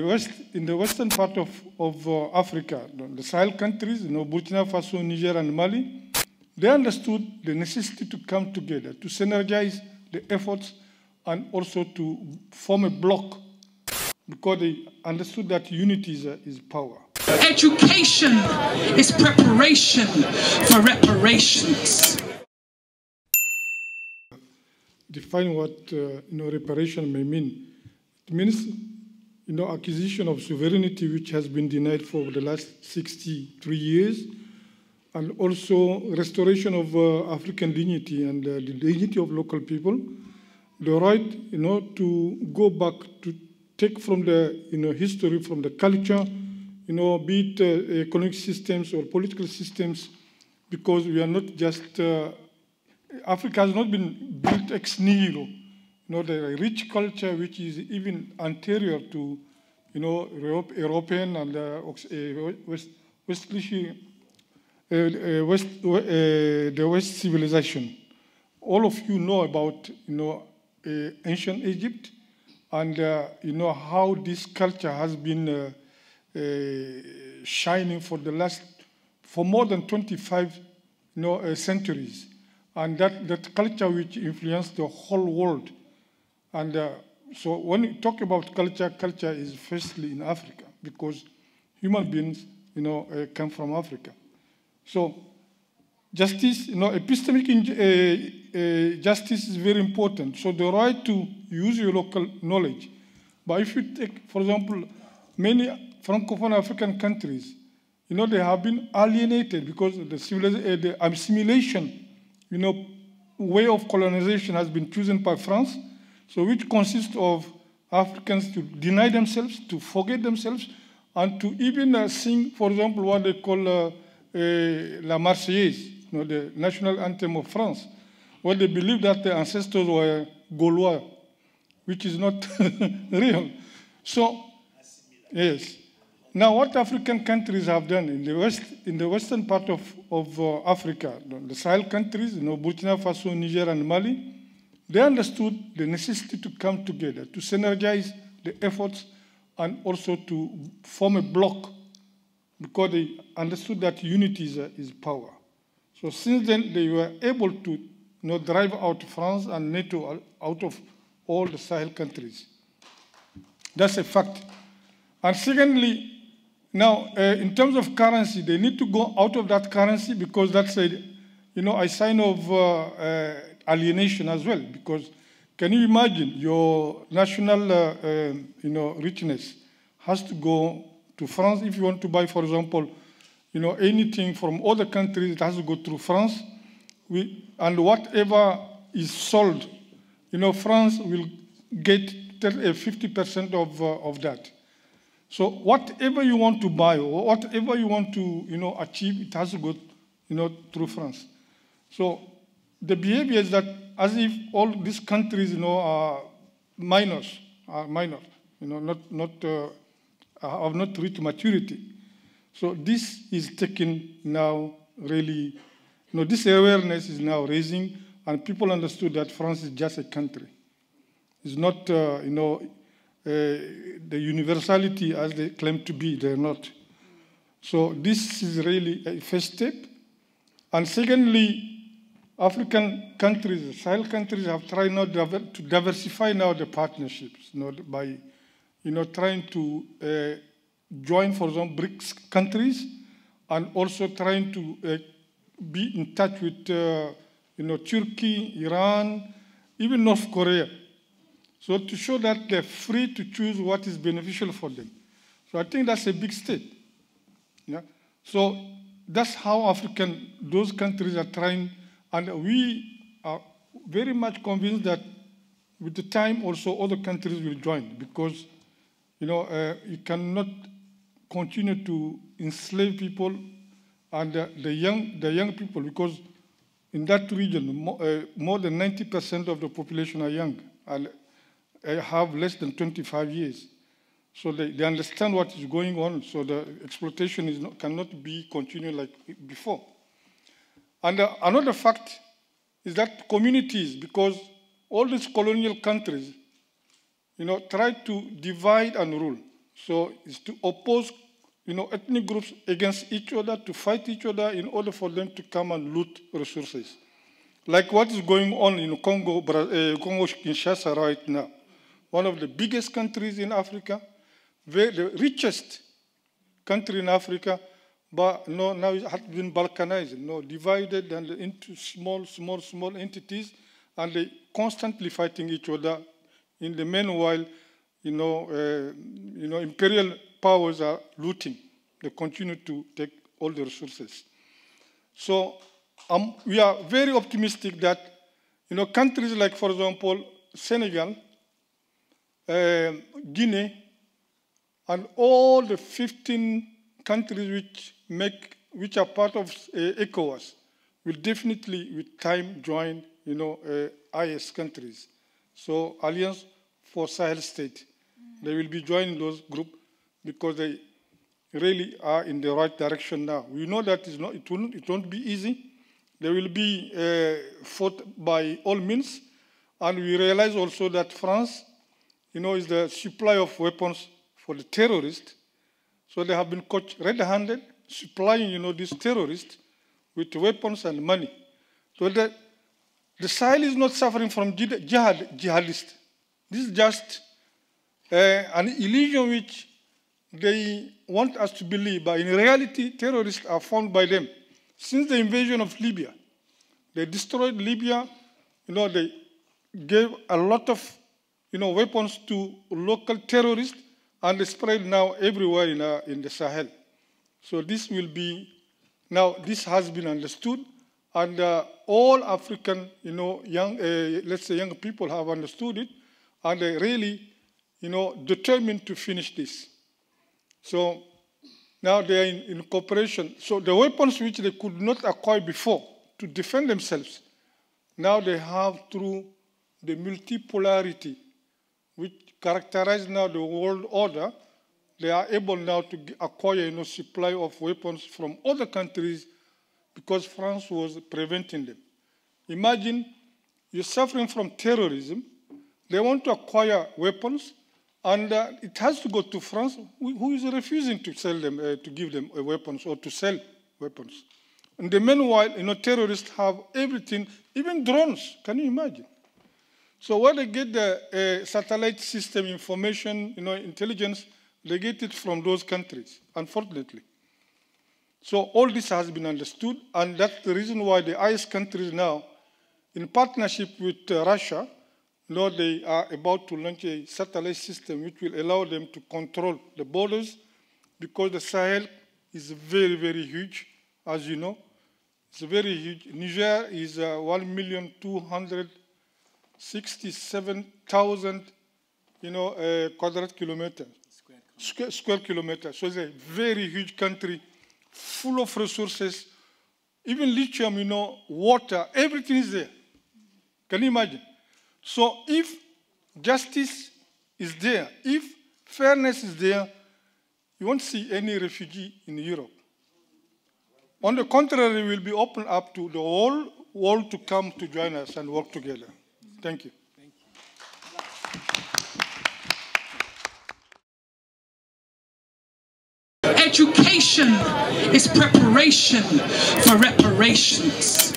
the western part of Africa, the Sahel countries, Burkina Faso, Niger, and Mali, they understood the necessity to come together, to synergize the efforts, and also to form a bloc, because they understood that unity is power. Education is preparation for reparations. Define what reparation may mean. It means acquisition of sovereignty which has been denied for the last 63 years, and also restoration of African dignity and the dignity of local people, the right to go back to take from the history, from the culture, be it economic systems or political systems, because we are not just Africa has not been built ex nihilo. The rich culture which is even anterior to European and the West civilization. All of you know about ancient Egypt, and how this culture has been shining for more than 25 centuries, and that culture which influenced the whole world. And so when you talk about culture, culture is firstly in Africa, because human beings come from Africa. So justice, epistemic justice is very important. So the right to use your local knowledge. But if you take, for example, many Francophone African countries, they have been alienated because the assimilation, way of colonization has been chosen by France, so which consists of Africans to deny themselves, to forget themselves, and to even sing, for example, what they call La Marseillaise, the national anthem of France, where they believe that their ancestors were Gaulois, which is not real. So, yes. Now, what African countries have done in the western part of Africa, the Sahel countries, Burkina Faso, Niger, and Mali, they understood the necessity to come together, to synergize the efforts, and also to form a bloc, because they understood that unity is power. So since then, they were able to drive out France and NATO out of all the Sahel countries. That's a fact. And secondly, now, in terms of currency, they need to go out of that currency, because that's a sign of alienation as well. Because can you imagine your national richness has to go to France if you want to buy, for example, anything from other countries, it has to go through France. And whatever is sold, France will get 50% of that. So whatever you want to buy or whatever you want to achieve, it has to go through France. So the behavior is that as if all these countries are minors, have not reached maturity. So this is taken now really, this awareness is now raising, and people understood that France is just a country. It's not the universality as they claim to be, they're not. So this is really a first step. And secondly, African countries, Sahel countries have tried now to diversify now the partnerships, by trying to join, for example, BRICS countries, and also trying to be in touch with Turkey, Iran, even North Korea. So to show that they're free to choose what is beneficial for them. So I think that's a big step. Yeah? So that's how those countries are trying, and we are very much convinced that with the time also other countries will join, because you cannot continue to enslave people and the young people, because in that region more than 90% of the population are young and have less than 25 years. So they understand what is going on, so the exploitation cannot be continued like before. And another fact is that communities, because all these colonial countries, tried to divide and rule. So it's to oppose, ethnic groups against each other, to fight each other in order for them to come and loot resources. Like what is going on in Congo, Kinshasa right now. One of the biggest countries in Africa, the richest country in Africa, but now it has been balkanized, divided and into small entities, and they constantly fighting each other. In the meanwhile, imperial powers are looting. They continue to take all the resources. So we are very optimistic that, countries like, for example, Senegal, Guinea, and all the 15 countries which are part of ECOWAS will definitely, with time, join, IS countries. So Alliance for Sahel Sates, they will be joining those groups because they really are in the right direction now. We know that it won't be easy. They will be fought by all means, and we realize also that France, is the supply of weapons for the terrorists. So they have been caught red-handed supplying, these terrorists with weapons and money. So the Sahel is not suffering from jihadists. This is just an illusion which they want us to believe, but in reality, terrorists are found by them. Since the invasion of Libya, they destroyed Libya, they gave a lot of, weapons to local terrorists, and they spread now everywhere in the Sahel. So this will be, now this has been understood, and all African, let's say young people have understood it, and they really, determined to finish this. So now they are in cooperation. So the weapons which they could not acquire before to defend themselves, now they have through the multipolarity, which characterize now the world order, they are able now to acquire supply of weapons from other countries because France was preventing them. Imagine you're suffering from terrorism, they want to acquire weapons, and it has to go to France, who is refusing to sell them, to give them weapons or to sell weapons. In the meanwhile, terrorists have everything, even drones. Can you imagine? So where they get the satellite system information, intelligence, they get it from those countries, unfortunately. So all this has been understood, and that's the reason why the IS countries now, in partnership with Russia, they are about to launch a satellite system which will allow them to control the borders, because the Sahel is very, very huge, as you know. It's very huge. Niger is 1,267,000, quadrat kilometers, square kilometers. So it's a very huge country, full of resources, even lithium, water, everything is there. Can you imagine? So if justice is there, if fairness is there, you won't see any refugee in Europe. On the contrary, we will be open up to the whole world to come to join us and work together. Thank you. Education is preparation for reparations.